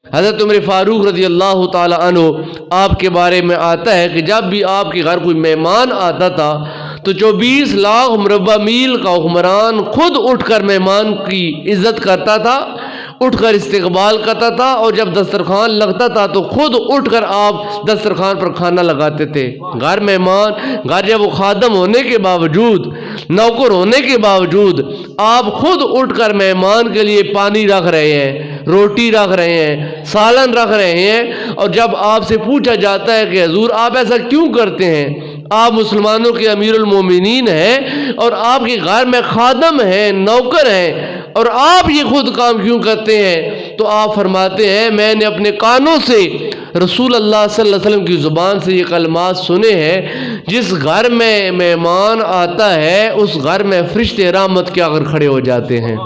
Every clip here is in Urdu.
حضرت عمر فاروق رضی اللہ تعالی عنہ آپ کے بارے میں آتا ہے کہ جب بھی آپ کے گھر کوئی مہمان آتا تھا تو 24 لاکھ مربع میل کا حکمران خود اٹھ کر مہمان کی عزت کرتا تھا، اٹھ کر استقبال کرتا تھا، اور جب دسترخوان لگتا تھا تو خود اٹھ کر آپ دسترخوان پر کھانا لگاتے تھے۔ گھر مہمان، گھر جب وہ خادم ہونے کے باوجود، نوکر ہونے کے باوجود آپ خود اٹھ کر مہمان کے لیے پانی رکھ رہے ہیں، روٹی رکھ رہے ہیں، سالن رکھ رہے ہیں، اور جب آپ سے پوچھا جاتا ہے کہ حضور آپ ایسا کیوں کرتے ہیں، آپ مسلمانوں کے امیر المومنین ہیں اور آپ کے گھر میں خادم ہیں، نوکر ہیں، اور آپ یہ خود کام کیوں کرتے ہیں؟ تو آپ فرماتے ہیں میں نے اپنے کانوں سے رسول اللہ صلی اللہ علیہ وسلم کی زبان سے یہ کلمات سنے ہیں، جس گھر میں مہمان آتا ہے اس گھر میں فرشتے رحمت کے آگر کھڑے ہو جاتے ہیں۔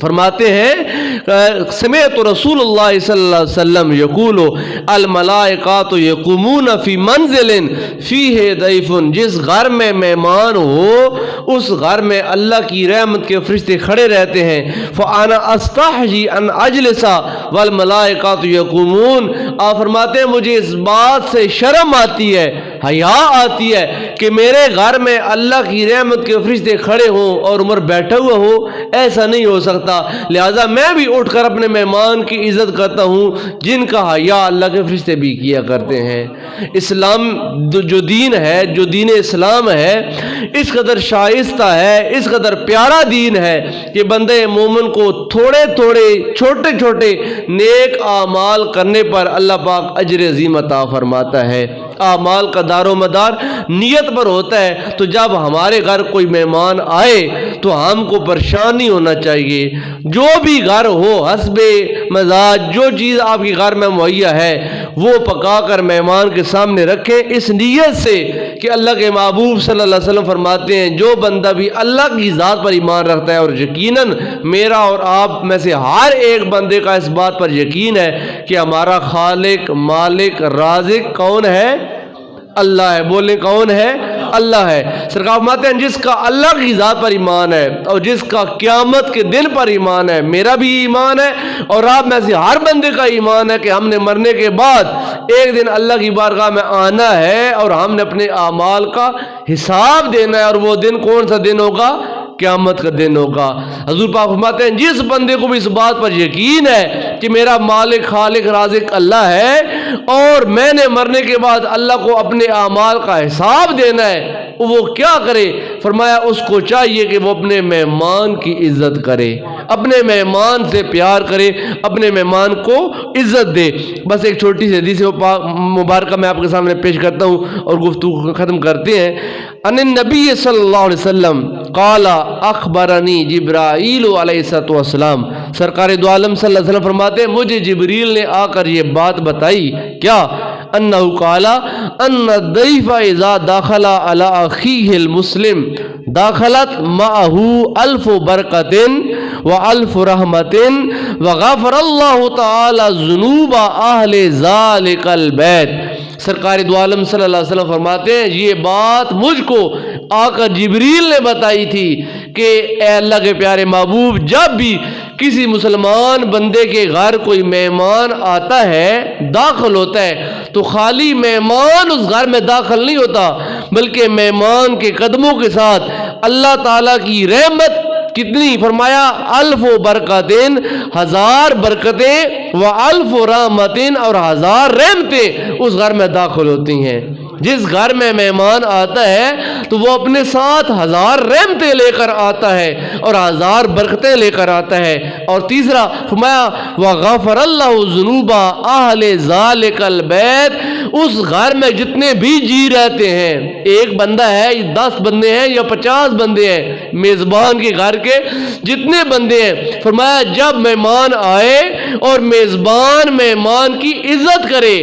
فرماتے ہیں سمعت رسول اللہ صلی اللہ علیہ وسلم یقول الملائکات یقومون فی منزل فیہ ضیف، جس گھر میں مہمان ہو اس گھر میں اللہ کی رحمت کے فرشتے کھڑے رہتے ہیں۔ فانا استحجی ان اجلس والملائکات یقومون، آپ فرماتے ہیں مجھے اس بات سے شرم آتی ہے، حیا آتی ہے کہ میرے گھر میں اللہ کی رحمت کے فرشتے کھڑے ہوں اور عمر بیٹھا ہوا ہو، ایسا نہیں ہو سکتا، لہذا میں بھی اٹھ کر اپنے مہمان کی عزت کرتا ہوں جن کا حیا اللہ کے فرشتے بھی کیا کرتے ہیں۔ اسلام جو دین ہے، جو دین اسلام ہے، اس قدر شائستہ ہے، اس قدر پیارا دین ہے کہ بندے مومن کو تھوڑے تھوڑے چھوٹے چھوٹے نیک اعمال کرنے پر اللہ پاک اجر عظیم عطا فرماتا ہے۔ اعمال کا دار و مدار نیت پر ہوتا ہے، تو جب ہمارے گھر کوئی مہمان آئے تو ہم کو پریشان نہیں ہونا چاہیے، جو بھی گھر ہو حسب مزاج جو چیز آپ کے گھر میں مہیا ہے وہ پکا کر مہمان کے سامنے رکھیں، اس نیت سے کہ اللہ کے محبوب صلی اللہ علیہ وسلم فرماتے ہیں جو بندہ بھی اللہ کی ذات پر ایمان رکھتا ہے، اور یقیناً میرا اور آپ میں سے ہر ایک بندے کا اس بات پر یقین ہے کہ ہمارا خالق مالک رازق کون ہے؟ اللہ ہے۔ بولیں کون ہے؟ اللہ ہے۔ سرکار فرماتے ہیں جس کا اللہ کی ذات پر ایمان ہے اور جس کا قیامت کے دن پر ایمان ہے، میرا بھی ایمان ہے اور آپ میں سے ہر بندے کا ایمان ہے کہ ہم نے مرنے کے بعد ایک دن اللہ کی بارگاہ میں آنا ہے اور ہم نے اپنے اعمال کا حساب دینا ہے، اور وہ دن کون سا دن ہوگا؟ قیامت کا دن ہوگا۔ حضور پاک فرماتے ہیں جس بندے کو بھی اس بات پر یقین ہے کہ میرا مالک خالق رازق اللہ ہے اور میں نے مرنے کے بعد اللہ کو اپنے اعمال کا حساب دینا ہے، وہ کیا کرے؟ فرمایا اس کو چاہیے کہ وہ اپنے مہمان کی عزت کرے، اپنے مہمان سے پیار کرے، اپنے مہمان کو عزت دے۔ بس ایک چھوٹی سی حدیث مبارکہ میں آپ کے سامنے پیش کرتا ہوں اور گفتگو ختم کرتے ہیں۔ ان النبی صلی اللہ علیہ وسلم قال اخبرنی جبرائیل علیہ السلام، سرکار دو عالم صلی اللہ علیہ وسلم فرماتے ہیں مجھے جبریل نے آ کر یہ بات بتائی، کیا؟ انہ قال ان الضیف اذا داخل علی اخیہ المسلم داخلت معہ الف برکت والف رحمت وغفر اللہ تعالی ذنوب اہل ذالک البیت۔ سرکار دو عالم صلی اللہ علیہ وسلم فرماتے ہیں یہ بات مجھ کو آ کر جبریل نے بتائی تھی کہ اے اللہ کے پیارے محبوب، جب بھی کسی مسلمان بندے کے گھر کوئی مہمان آتا ہے، داخل ہوتا ہے، تو خالی مہمان اس گھر میں داخل نہیں ہوتا بلکہ مہمان کے قدموں کے ساتھ اللہ تعالیٰ کی رحمت کتنی؟ فرمایا الف و برکتیں، 1000 برکتیں، و الف و رحمتیں، اور 1000 رحمتیں اس گھر میں داخل ہوتی ہیں۔ جس گھر میں مہمان آتا ہے تو وہ اپنے ساتھ 1000 رحمتیں لے کر آتا ہے اور 1000 برکتیں لے کر آتا ہے۔ اور تیسرا فرمایا وغفر اللہ ذنوب اہل ذالک البیت، اس گھر میں جتنے بھی جی رہتے ہیں، ایک بندہ ہے، 10 بندے ہیں یا 50 بندے ہیں، میزبان کے گھر کے جتنے بندے ہیں، فرمایا جب مہمان آئے اور میزبان مہمان کی عزت کرے،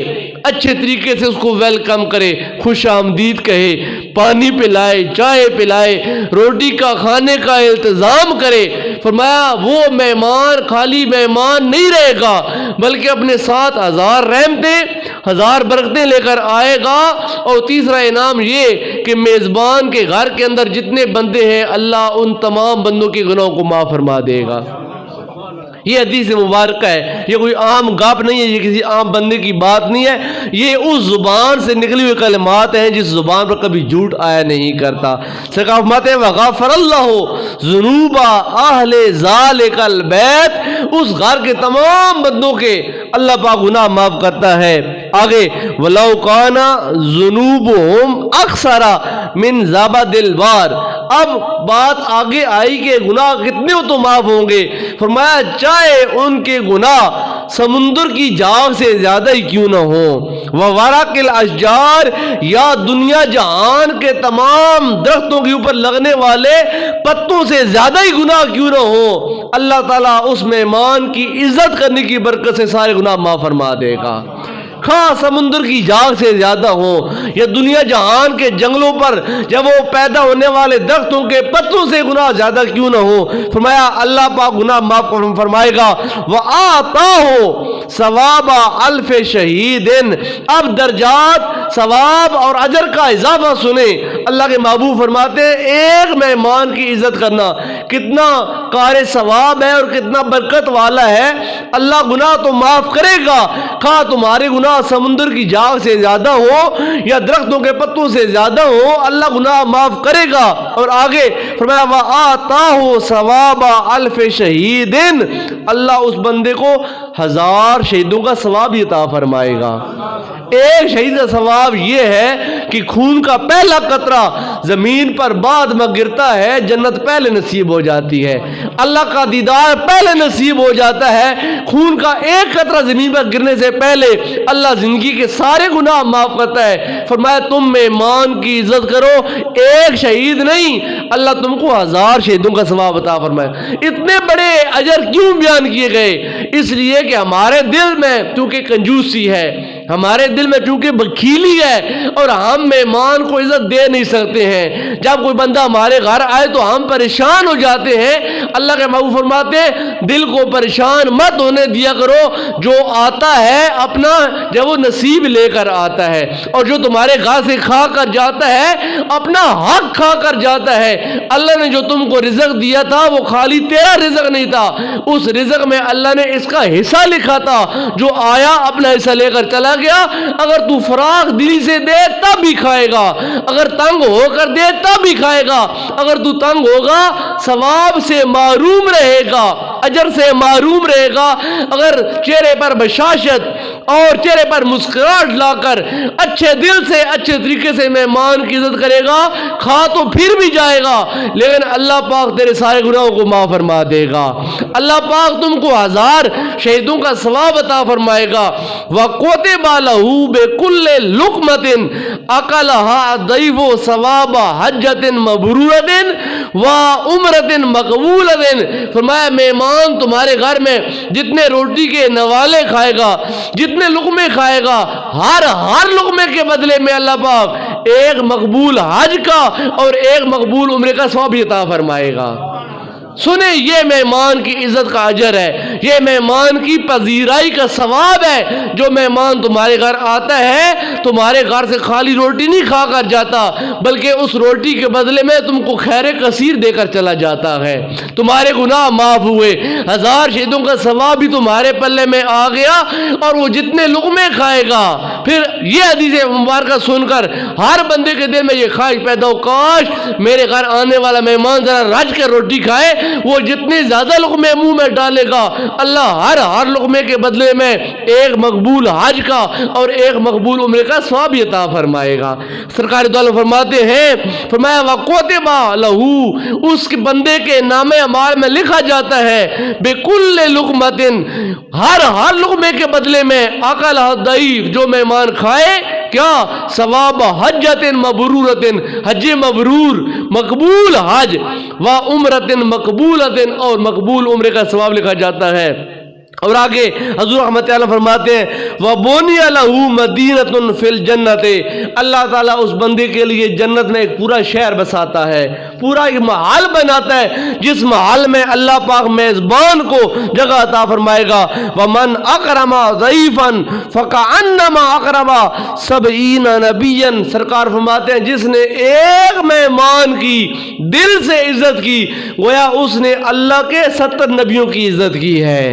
اچھے طریقے سے اس کو ویلکم کرے، خوش آمدید کہے، پانی پلائے، چائے پلائے، روٹی کا کھانے کا انتظام کرے، فرمایا وہ مہمان خالی مہمان نہیں رہے گا بلکہ اپنے ساتھ 1000 رحمتیں 1000 برکتیں لے کر آئے گا۔ اور تیسرا انعام یہ کہ میزبان کے گھر کے اندر جتنے بندے ہیں اللہ ان تمام بندوں کے گناہوں کو معاف فرما دے گا۔ یہ حدیث مبارکہ ہے، یہ کوئی عام گپ نہیں ہے، یہ کسی عام بندے کی بات نہیں ہے، یہ اس زبان سے نکلی ہوئی کلمات ہیں جس زبان پر کبھی جھوٹ آیا نہیں کرتا۔ سرکار فرماتے ہیں وغفر اللہ ذنوب اہل ذالک البیت، اس گھر کے تمام بندوں کے اللہ پاک گناہ معاف کرتا ہے۔ آگے ولو کان ذنوبہم اکثر من زبد البحر، اب بات آگے آئی کہ گناہ کتنے تو معاف ہوں گے، فرمایا چاہے ان کے گناہ سمندر کی جھاگ سے زیادہ ہی کیوں نہ ہوں، وورق الاشجار، یا دنیا جہان کے تمام درختوں کے اوپر لگنے والے پتوں سے زیادہ ہی گناہ کیوں نہ ہوں، اللہ تعالیٰ اس مہمان کی عزت کرنے کی برکت سے سارے گناہ معاف فرما دے گا۔ خواہ سمندر کی جھاگ سے زیادہ ہو یا دنیا جہان کے جنگلوں پر جب وہ پیدا ہونے والے درختوں کے پتوں سے گناہ زیادہ کیوں نہ ہو، فرمایا اللہ پاک گناہ معاف فرمائے گا۔ وَآتَاهُ ثواب الف شہید، اب درجات ثواب اور اجر کا اضافہ سنیں، اللہ کے محبوب فرماتے ہیں ایک مہمان کی عزت کرنا کتنا قار ثواب ہے اور کتنا برکت والا ہے۔ اللہ گناہ تو معاف کرے گا، خواہ تمہارے گناہ سمندر کی جھاگ سے زیادہ ہو یا درختوں کے پتوں سے زیادہ ہو، اللہ گناہ معاف کرے گا۔ اور آگے فرمایا وَآتَاهُ ثواب الف شہید، اللہ اس بندے کو 1000 شہیدوں کا ثواب عطا فرمائے گا۔ ایک شہید کا ثواب یہ ہے کہ خون کا پہلا قطرہ زمین پر بعد میں گرتا ہے، جنت پہلے نصیب ہو جاتی ہے، اللہ کا دیدار پہلے نصیب ہو جاتا ہے، خون کا ایک قطرہ زمین پر گرنے سے پہلے اللہ زندگی کے سارے گناہ معاف کرتا ہے۔ فرمایا تم مہمان کی عزت کرو، ایک شہید نہیں، اللہ تم کو 1000 شہیدوں کا ثواب عطا فرمائے۔ اتنے بڑے اجر کیوں بیان کیے گئے؟ اس لیے کہ ہمارے دل میں چونکہ کنجوسی ہے، ہمارے دل میں چونکہ بخیلی ہے اور ہم مہمان کو عزت دے نہیں سکتے ہیں، جب کوئی بندہ ہمارے گھر آئے تو ہم پریشان ہو جاتے ہیں۔ اللہ کے محبوب فرماتے ہیں دل کو پریشان مت ہونے دیا کرو، جو آتا ہے اپنا جب وہ نصیب لے کر آتا ہے، اور جو تمہارے گھر سے کھا کر جاتا ہے اپنا حق کھا کر جاتا ہے۔ اللہ نے جو تم کو رزق دیا تھا وہ خالی تیرا رزق نہیں تھا، اس رزق میں اللہ نے اس کا حصہ لکھا تھا، جو آیا اپنا حصہ لے کر چلا گیا، اگر تو فراغ دلی سے دے تب بھی کھائے گا، اگر تنگ ہو کر دے تب بھی کھائے گا، اگر تو تنگ ہوگا ثواب سے محروم رہے گا، اجر سے محروم رہے گا، اگر چہرے پر بشاشت اور چہرے پر مسکراہٹ لا کر اچھے دل سے اچھے طریقے سے مہمان کی عزت کرے گا، کھا تو پھر بھی جائے گا لیکن اللہ پاک تیرے سارے گناہوں کو معاف فرما دے گا، اللہ پاک تم کو 1000 شہیدوں کا ثواب عطا فرمائے گا۔ وَقُتِبَ لَهُ بِكُلِّ لُقْمَةٍ أَكَلَهَا ضَعْفُ ثَوَابَ حَجَّةٍ مَبْرُورَةٍ وَعُمْرَةٍ مَقْبُولَةٍ، فرمایا مہمان تمہارے گھر میں جتنے روٹی کے نوالے کھائے گا، جتنے لقمے کھائے گا، ہر لقمے کے بدلے میں اللہ پاک ایک مقبول حج کا اور ایک مقبول عمرے کا ثواب عطا فرمائے گا۔ سنیں یہ مہمان کی عزت کا اجر ہے، یہ مہمان کی پذیرائی کا ثواب ہے۔ جو مہمان تمہارے گھر آتا ہے تمہارے گھر سے خالی روٹی نہیں کھا کر جاتا، بلکہ اس روٹی کے بدلے میں تم کو خیر کثیر دے کر چلا جاتا ہے، تمہارے گناہ معاف ہوئے، 1000 شہیدوں کا ثواب بھی تمہارے پلے میں آ گیا، اور وہ جتنے لقمے کھائے گا، پھر یہ حدیث مبارکہ سن کر ہر بندے کے دل میں یہ خواہش پیدا ہو کاش میرے گھر آنے والا مہمان ذرا رج کر روٹی کھائے، وہ جتنے زیادہ لقمے منہ میں ڈالے گا اللہ ہر لقمے کے بدلے میں ایک مقبول حج کا اور ایک مقبول عمرے کا ثواب عطا فرمائے گا۔ سرکار دو عالم فرماتے ہیں، فرمایا وَقُتِبَ لَهُ، اس کے بندے کے نام اعمال میں لکھا جاتا ہے بِكُلِّ لُقْمَةٍ، ہر لقمے کے بدلے میں أَكَلَهَا ضَعْفُ، جو مہمان کھائے کیا ثواب حجۃ مبرورۃ، حج مبرور مقبول حج، و عمرۃ مقبولۃ، اور مقبول عمرے کا ثواب لکھا جاتا ہے۔ اور آگے حضور رحمۃ اللہ فرماتے ہیں وَبُنِيَ لَهُ مَدِينَةٌ فِي الْجَنَّةِ، اللہ تعالیٰ اس بندے کے لیے جنت میں ایک پورا شہر بساتا ہے، پورا ایک محل بناتا ہے، جس محل میں اللہ پاک میزبان کو جگہ عطا فرمائے گا۔ وَمَنْ أَكْرَمَ ضَيْفًا فَكَأَنَّمَا أَكْرَمَ سَبْعِينَ نَبِيًّا، سرکار فرماتے ہیں جس نے ایک مہمان کی دل سے عزت کی گویا اس نے اللہ کے 70 نبیوں کی عزت کی ہے۔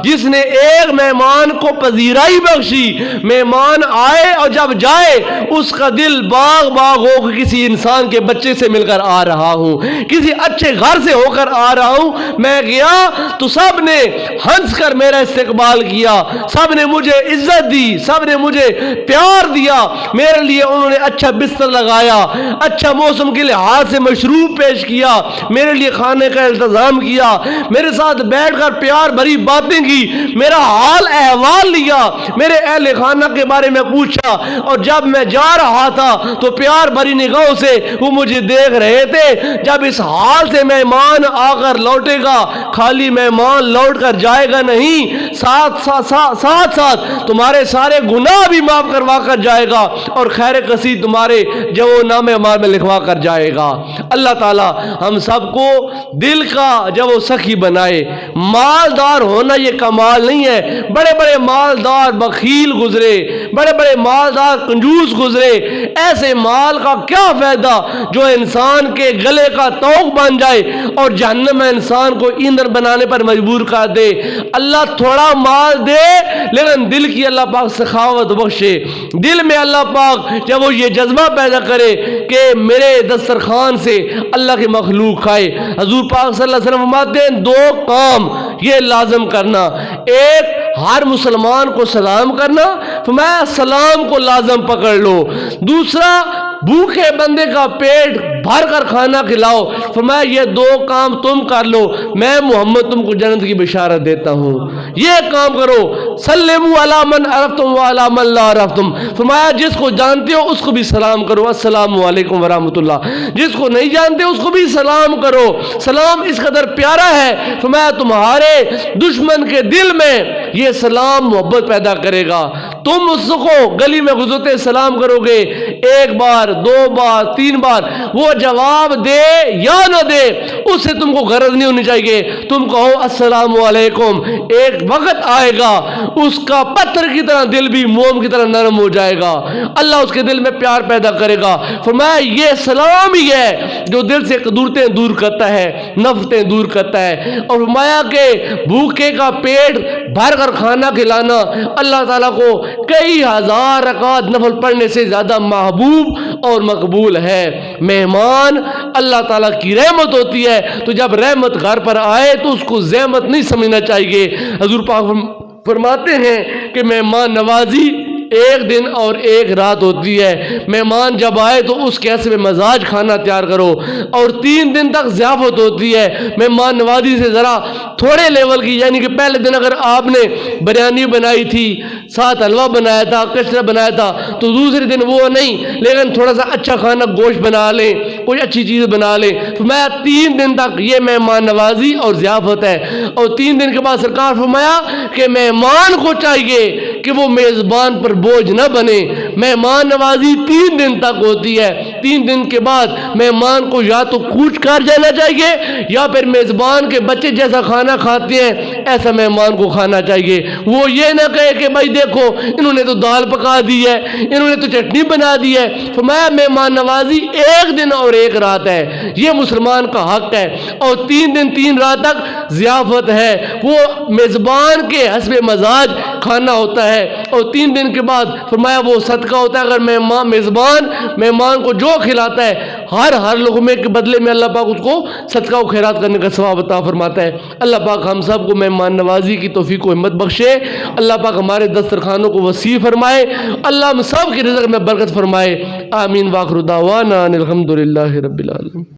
جس نے ایک مہمان کو پذیرائی بخشی، مہمان آئے اور جب جائے اس کا دل باغ باغ ہو کہ کسی انسان کے بچے سے مل کر آ رہا ہوں، کسی اچھے گھر سے ہو کر آ رہا ہوں، میں گیا تو سب نے ہنس کر میرا استقبال کیا، سب نے مجھے عزت دی، سب نے مجھے پیار دیا، میرے لیے انہوں نے اچھا بستر لگایا، اچھا موسم کے لحاظ سے مشروب پیش کیا، میرے لیے کھانے کا انتظام کیا، میرے ساتھ بیٹھ کر پیار بھری باتیں کی، میرا حال احوال لیا، میرے اہل خانہ کے بارے میں پوچھا، اور جب میں جا رہا تھا تو پیار بھری نگاہوں سے وہ مجھے دیکھ رہے تھے۔ جب اس حال سے مہمان آ کر لوٹے گا، خالی مہمان لوٹ کر جائے گا نہیں، ساتھ ساتھ تمہارے سارے گناہ بھی معاف کروا کر جائے گا اور خیر کثیر تمہارے جو نام اعمال میں لکھوا کر جائے گا۔ اللہ تعالی ہم سب کو دل کا جب وہ سخی بنائے۔ مالدار ہونا یہ کمال نہیں ہے، بڑے بڑے مالدار بخیل گزرے، بڑے بڑے مالدار کنجوس گزرے، ایسے مال کا کیا فائدہ جو انسان کے گلے کا توق بن جائے اور جہنم میں انسان کو ایندھن بنانے پر مجبور کر دے۔ اللہ تھوڑا مال دے لیکن دل کی اللہ پاک سخاوت بخشے، دل میں اللہ پاک جب وہ یہ جذبہ پیدا کرے کہ میرے دسترخوان سے اللہ کی مخلوق کھائے۔ حضور پاک صلی اللہ علیہ وسلم فرماتے ہیں 2 کام یہ لازم کرنا، ایک ہر مسلمان کو سلام کرنا، فرمایا سلام کو لازم پکڑ لو، دوسرا بھوکے بندے کا پیٹ بھر کر کھانا کھلاؤ، فرمایا یہ 2 کام تم کر لو میں محمد تم کو جنت کی بشارت دیتا ہوں، یہ کام کرو۔ سلموا علی من عرفتم وعلی من لا عرفتم، فرمایا جس کو جانتے ہو اس کو بھی سلام کرو، السلام علیکم ورحمۃ اللہ، جس کو نہیں جانتے اس کو بھی سلام کرو۔ سلام اس قدر پیارا ہے، فرمایا تمہارے دشمن کے دل میں یہ سلام محبت پیدا کرے گا۔ تم اس کو گلی میں گزرتے سلام کرو گے، 1 بار 2 بار 3 بار، وہ جواب دے یا نہ دے اس سے تم کو غرض نہیں ہونی چاہیے، تم کہو السلام علیکم، ایک وقت آئے گا اس کا پتھر کی طرح دل بھی موم کی طرح نرم ہو جائے گا، اللہ اس کے دل میں پیار پیدا کرے گا۔ فرمایا یہ سلام ہی ہے جو دل سے قدورتیں دور کرتا ہے، نفرتیں دور کرتا ہے، اور فرمایا کہ بھوکے کا پیٹ بھر کر کھانا کھلانا اللہ تعالیٰ کو کئی ہزار رکعت نفل پڑھنے سے زیادہ محبوب اور مقبول ہے۔ مہمان اللہ تعالیٰ کی رحمت ہوتی ہے، تو جب رحمت گھر پر آئے تو اس کو زحمت نہیں سمجھنا چاہیے۔ حضور پاک فرماتے ہیں کہ مہمان نوازی 1 دن اور 1 رات ہوتی ہے، مہمان جب آئے تو اس کے حسب مزاج کھانا تیار کرو، اور 3 دن تک ضیافت ہوتی ہے۔ مہمان نوازی سے ذرا تھوڑے لیول کی، یعنی کہ پہلے دن اگر آپ نے بریانی بنائی تھی، ساتھ حلوہ بنایا تھا، کچرا بنایا تھا، تو دوسرے دن وہ نہیں، لیکن تھوڑا سا اچھا کھانا گوشت بنا لیں، کوئی اچھی چیز بنا لیں۔ فرمایا 3 دن تک یہ مہمان نوازی اور ضیافت ہے، اور 3 دن کے بعد سرکار فرمایا کہ مہمان کو چاہیے کہ وہ میزبان پر بوجھ نہ بنے۔ مہمان نوازی 3 دن تک ہوتی ہے، 3 دن کے بعد مہمان کو یا تو کوچ کر جانا چاہیے یا پھر میزبان کے بچے جیسا کھانا کھاتے ہیں ایسا مہمان کو کھانا چاہیے۔ وہ یہ نہ کہے کہ بھائی دیکھو انہوں نے تو دال پکا دی ہے، انہوں نے تو چٹنی بنا دی ہے۔ فرمایا مہمان نوازی 1 دن اور 1 رات ہے، یہ مسلمان کا حق ہے، اور 3 دن 3 رات تک ضیافت ہے، وہ میزبان کے حسب مزاج کھانا ہوتا ہے، اور 3 دن کے بعد فرمایا وہ صدقہ ہوتا ہے۔ اگر مہمان کو جو کھلاتا ہے ہر لقمے کے بدلے میں اللہ پاک اس کو صدقہ و خیرات کرنے کا ثواب عطا فرماتا ہے۔ اللہ پاک ہم سب کو مہمان نوازی کی توفیق و ہمت بخشے، اللہ پاک ہمارے دسترخوانوں کو وسیع فرمائے، اللہ ہم سب کے رزق میں برکت فرمائے، آمین۔ واخر دعوانا ان الحمد للہ رب العالمین۔